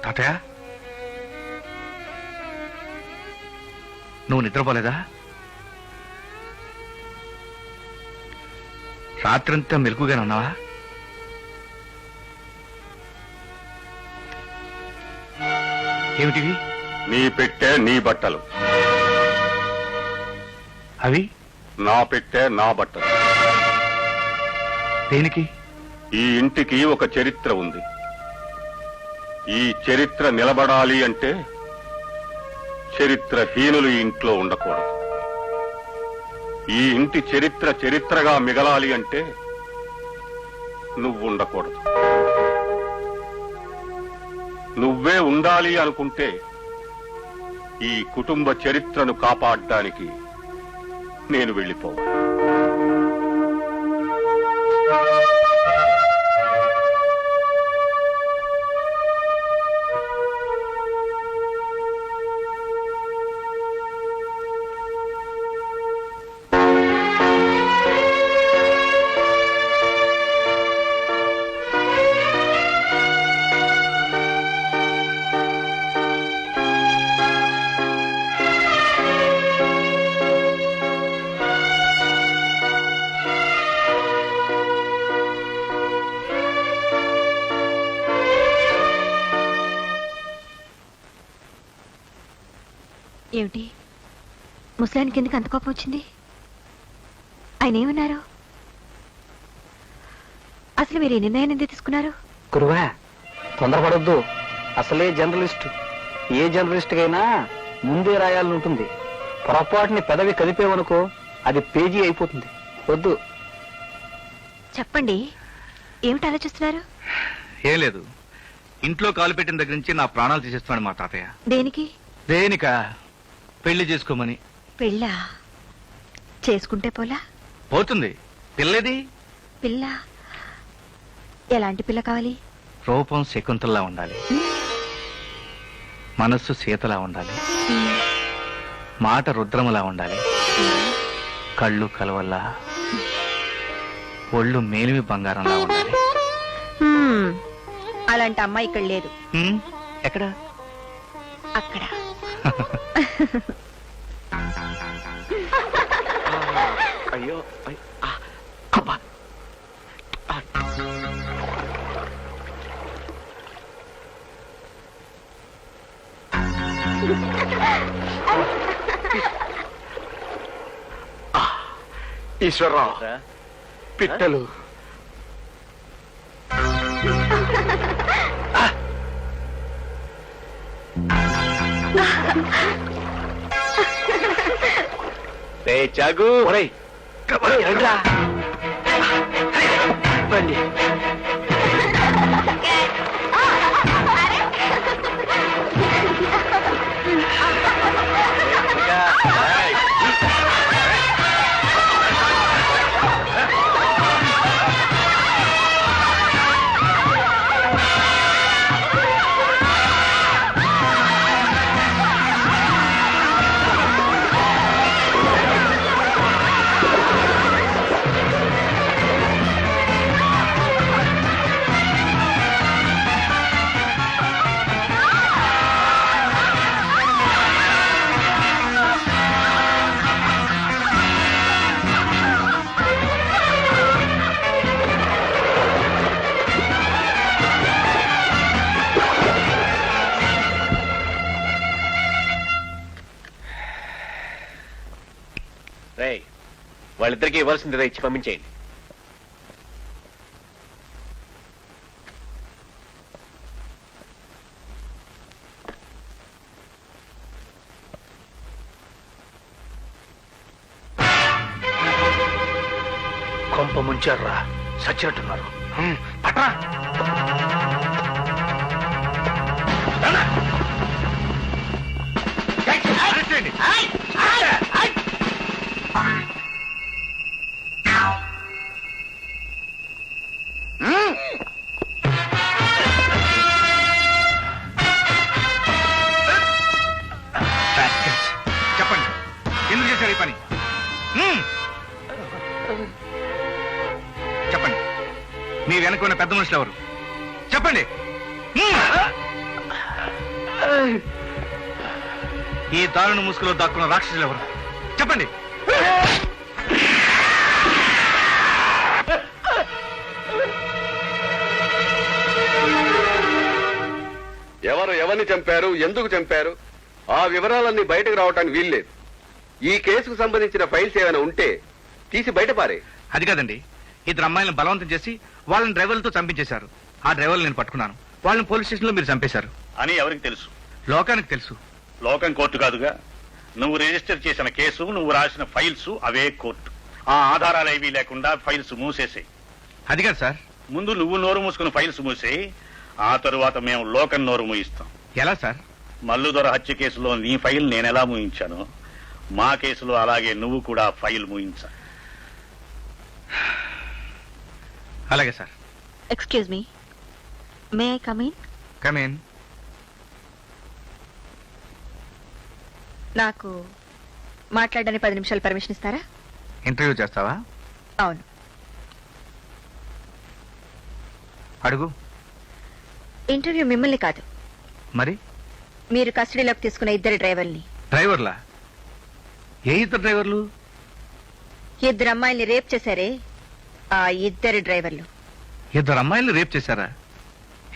తాతయ్య, నువ్వు నిద్రపోలేదా? రాత్రంతా మెలకుగానే ఉన్నావా? ఏమిటివి? నీ పెట్టె, నీ బట్టలు. అవి నా పెట్టె, నా బట్టలు. దేనికి? ఈ ఇంటికి ఒక చరిత్ర ఉంది. ఈ చరిత్ర నిలబడాలి అంటే చరిత్రహీనులు ఈ ఇంట్లో ఉండకూడదు. ఈ ఇంటి చరిత్ర చరిత్రగా మిగలాలి అంటే నువ్వు ఉండకూడదు. నువ్వే ఉండాలి అనుకుంటే ఈ కుటుంబ చరిత్రను కాపాడడానికి నేను వెళ్ళిపోవాలి. ఏమిటి ముసలానికి ఎందుకు అంత కోపం వచ్చింది? ఆయన ఏమన్నారు? అసలు మీరు ఈ నిర్ణయాన్ని ఎందుకు తీసుకున్నారు? గురువా, తొందరపడొద్దు. అసలే జర్నలిస్ట్. ఏ జర్నలిస్ట్ కైనా ముందే రాయాలని ఉంటుంది. పొరపాటుని పెదవి కదిపేవనుకో అది పేజీ అయిపోతుంది. వద్దు. చెప్పండి, ఏమిటి ఆలోచిస్తున్నారు? ఏం లేదు, ఇంట్లో కాలు పెట్టిన దగ్గర నుంచి నా ప్రాణాలు తీసేస్తున్నాడు మా తాతయ్య. దేనికి? దేనికా? పెళ్లి చేసుకోమని. పెళ్ళా? చేసుకుంటే పోలా? పోతుంది. పిల్లది? పిల్ల ఎలాంటి పిల్ల కావాలి? రూపం శకుంతల్లా ఉండాలి, మనస్సు సీతలా ఉండాలి, మాట రుద్రములా ఉండాలి, కళ్ళు కలవల్లా, ఒళ్ళు మేలిమి బంగారంలా ఉండాలి. అలాంటి అమ్మాయి ఇక్కడ లేదు. ఎక్కడ? అక్కడ. అయ్యో, అబ్బా. ఈశ్వరరావు, పిట్టలు. చాగు రండి. వాళ్ళిద్దరికి ఇవ్వాల్సింది ఇచ్చి పంపించేయండి. కొంప ముంచారా, సచ్చినట్టున్నారు. పట్రా. చెప్పండి, ఎందుకు చేశారు ఈ పని? మీ వెనక ఉన్న పెద్ద మనుషులు ఎవరు చెప్పండి. ఈ దారుణ ముసుగులో దాక్కున్న రాక్షసులు ఎవరు చెప్పండి. ఎవరు ఎవరిని చంపారు, ఎందుకు చంపారు, ఆ వివరాలన్నీ బయటకు రావటానికి వీల్లేదు. ఈ కేసుకు సంబంధించిన ఫైల్స్ ఏమైనా ఉంటే తీసి బయటపారే. అది కాదండి, ఇద్దరు అమ్మాయిలను బలవంతం చేసి వాళ్ళని డ్రైవర్లతో చంపించేశారు. ఆ డ్రైవర్లు నేను పట్టుకున్నాను. వాళ్ళని పోలీస్ స్టేషన్ లో మీరు చంపేశారు అని ఎవరికి తెలుసు? లోకానికి తెలుసు. లోకం కోర్టు కాదుగా. నువ్వు రిజిస్టర్ చేసిన కేసు, నువ్వు రాసిన ఫైల్స్ అవే కోర్టు. ఆ ఆధారాలు ఏవీ లేకుండా ఫైల్స్ మూసేసాయి. అది కాదు సార్. ముందు నువ్వు నోరు మూసుకుని ఫైల్స్ మూసేయి, ఆ తరువాత మేము లోకం నోరు మూయిస్తాం. ఎలా సార్? మల్లుదొర హత్య కేసులో నీ ఫైల్ నేనెలా మూయించాను, మా కేసులో అలాగే నువ్వు కూడా ఫైల్ మూయించా. అలాగే sir. Excuse me, may I come in? Come in. నాకు మాట్లాడడానికి 10 నిమిషాలు పర్మిషన్ ఇస్తారా? ఇంటర్వ్యూ చేస్తావా? అవును. అడుగు. ఇంటర్వ్యూ మిమ్మల్ని కాదు, మరి మీరు కస్టడీలోకి తీసుకున్న 2 డ్రైవర్ని. డ్రైవర్లా? ఏ ఇద్దరు డ్రైవర్లు? 2 అమ్మాయిల్ని రేప్ చేశారే, ఆ 2 డ్రైవర్లు. ఇద్దరు అమ్మాయిల్ని రేప్ చేశారా?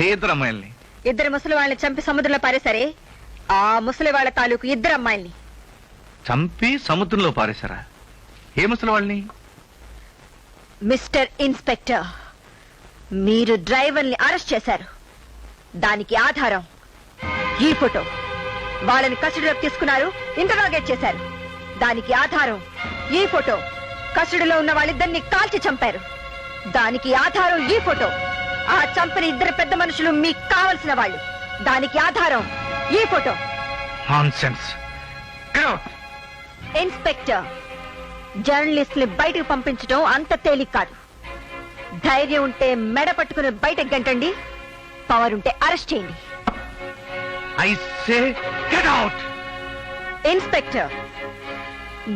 ఏ ఇద్దరు అమ్మాయిల్ని? 2 ముసలి వాళ్ళని చంపి సముద్రంలో పారేశారే, ఆ ముసలి వాళ్ళ తాలూకు 2 అమ్మాయిల్ని. చంపి సముద్రంలో పారేశారా? ఏ ముసలి వాళ్ళని? మిస్టర్ ఇన్స్పెక్టర్, మీరు డ్రైవర్ని అరెస్ట్ చేశారు. దానికి ఆధారం ఈ ఫోటో. వాళ్ళని కస్టడీలోకి తీసుకున్నారు, ఇంటరాగేట్ చేశారు. దానికి ఆధారం ఈ ఫోటో. కస్టడీలో ఉన్న వాళ్ళిద్దరిని కాల్చి చంపారు. దానికి ఆధారం ఈ ఫోటో. ఆ చంపిన 2 పెద్ద మనుషులు మీకు కావలసిన వాళ్ళు. దానికి ఆధారం ఈ photo. Nonsense. Get out. Inspector, journalist ని బయటకు పంపించడం అంత తేలిక కాదు. ధైర్యం ఉంటే మెడ పట్టుకుని బయటకు గంటండి, పవర్ ఉంటే అరెస్ట్ చేయండి. I say get out. Inspector,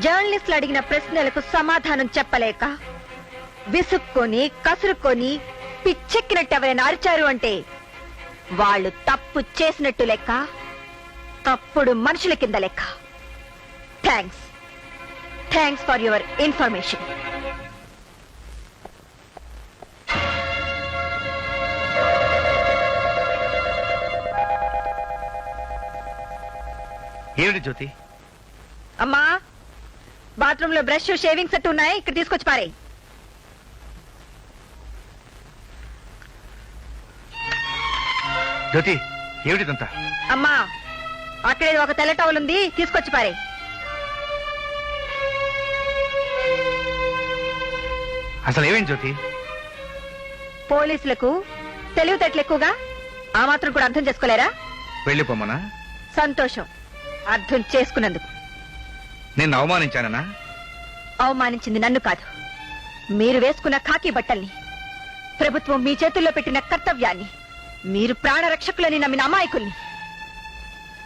జర్నలిస్టులు అడిగిన ప్రశ్నలకు సమాధానం చెప్పలేక విసుక్కొని కసురుకొని పిచ్చెక్కినట్టు ఎవరైనా అరిచారు అంటే వాళ్ళు తప్పు చేసినట్టు లెక్క, తప్పుడు మనుషుల కింద లెక్క. Thanks for your information. ఏమిటి జ్యోతి? అమ్మా, బాత్రూమ్ లో బ్రష్ షేవింగ్ సెట్ ఉన్నాయి, ఇక్కడ తీసుకొచ్చి పారే. జ్యోతి, ఏమిటిదంతా? అమ్మా, అక్కడే ఒక తెల్ల టవల్ ఉంది, తీసుకొచ్చి పారే. అసలు ఏమేం జ్యోతి? పోలీసులకు తెలివితేటలు ఎక్కువగా, ఆ మాత్రం కూడా అర్థం చేసుకోలేరా? వెళ్ళిపోమనా? సంతోషం, అర్థం చేసుకున్నందుకు. నేను అవమానించానన్నా? అవమానించింది నన్ను కాదు, మీరు వేసుకున్న ఖాకీ బట్టల్ని, ప్రభుత్వం మీ చేతుల్లో పెట్టిన కర్తవ్యాన్ని, మీరు ప్రాణరక్షకులని నమ్మిన అమాయకుల్ని.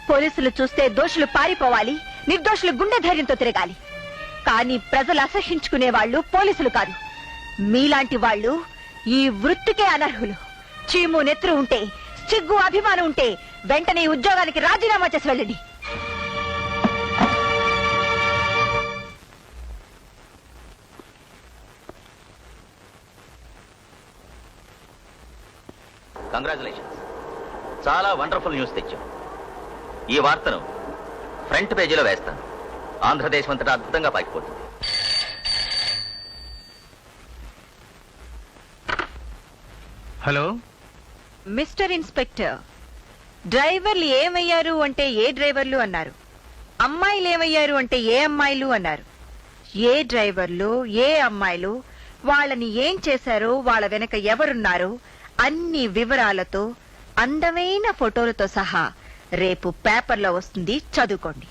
పోలీసులు చూస్తే దోషులు పారిపోవాలి, నిర్దోషులు గుండె ధైర్యంతో తిరగాలి. కానీ ప్రజలు అసహించుకునే వాళ్ళు పోలీసులు కాదు. మీలాంటి వాళ్ళు ఈ వృత్తికే అనర్హులు. చీము నెత్తురు ఉంటే, సిగ్గు అభిమానం ఉంటే వెంటనే ఈ ఉద్యోగానికి రాజీనామా చేసి వెళ్ళండి. కంగ్రాచులేషన్స్, చాలా వండర్ఫుల్ న్యూస్ తెచ్చాం. ఈ వార్తను ఫ్రంట్ పేజీలో వేస్తాను. ఆంధ్రదేశం అంతటా అద్భుతంగా పాకిపోతుంది. హలో మిస్టర్ ఇన్స్పెక్టర్, డ్రైవర్లు ఏమయ్యారు అంటే ఏ డ్రైవర్లు అన్నారు, అమ్మాయిలు ఏమయ్యారు అంటే ఏ అమ్మాయిలు అన్నారు. ఏ డ్రైవర్లు, ఏ అమ్మాయిలు, వాళ్ళని ఏం చేశారో, వాళ్ళ వెనక ఎవరున్నారు, అన్ని వివరాలతో అందమైన ఫోటోలతో సహా రేపు పేపర్లో వస్తుంది, చదువుకోండి.